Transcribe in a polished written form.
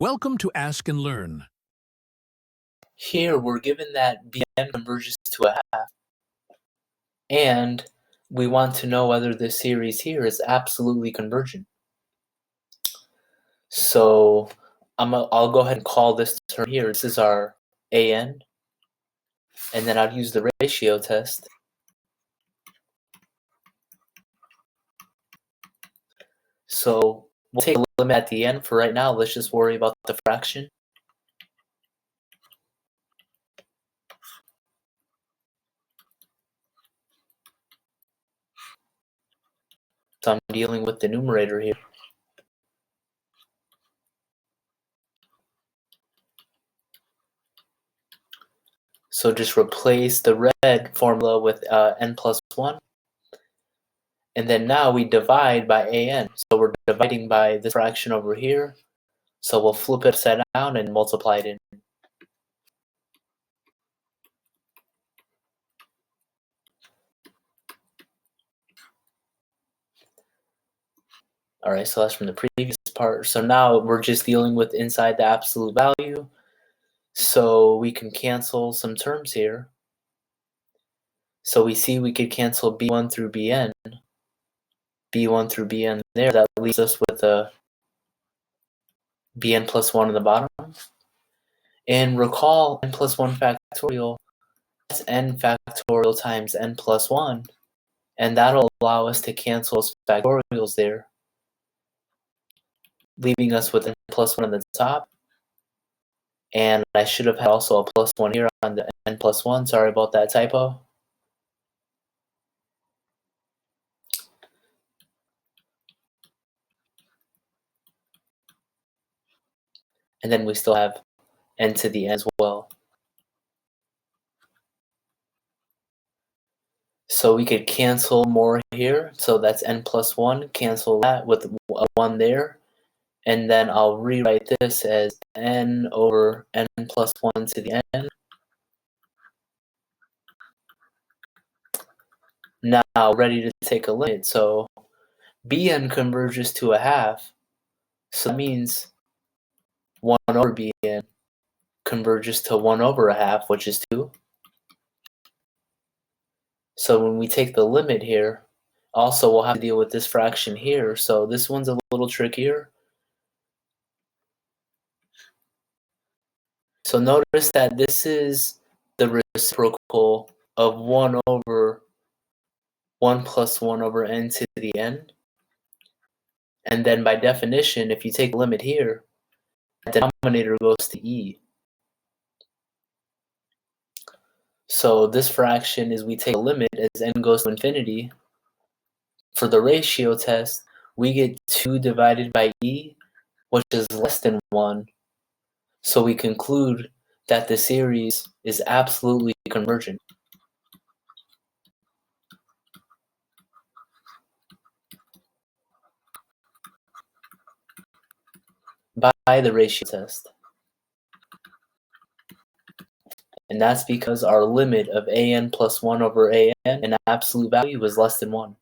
Welcome to Ask and Learn. Here we're given that Bn converges to a half, and we want to know whether this series here is absolutely convergent. So I'll go ahead and call this term here. This is our An, and then I'll use the ratio test. So we'll take a limit at the end. For right now, let's just worry about the fraction. So I'm dealing with the numerator here. So just replace the red formula with n plus 1. And then now we divide by an. So we're dividing by this fraction over here. So we'll flip it upside down and multiply it in. All right, so that's from the previous part. So now we're just dealing with inside the absolute value. So we can cancel some terms here. So we see we could cancel b1 through bn. b1 through bn there. That leaves us with a bn plus 1 in the bottom. And recall n plus 1 factorial. That's n factorial times n plus 1. And that'll allow us to cancel those factorials there, leaving us with n plus 1 on the top. And I should have had also a plus 1 here on the n plus 1. Sorry about that typo. And then we still have n to the n as well. So we could cancel more here. So that's n plus 1. Cancel that with a 1 there. And then I'll rewrite this as n over n plus 1 to the n. Now ready to take a limit. So bn converges to a half. So that means 1 over bn converges to 1 over a half, which is 2. So when we take the limit here, also we'll have to deal with this fraction here. So this one's a little trickier. So notice that this is the reciprocal of 1 over 1 plus 1 over n to the n. And then by definition, if you take the limit here, the denominator goes to e. So this fraction is we take a limit as n goes to infinity. For the ratio test, we get 2 divided by e, which is less than 1. So we conclude that the series is absolutely convergent. By the ratio test. And that's because our limit of an plus 1 over an in absolute value is less than 1.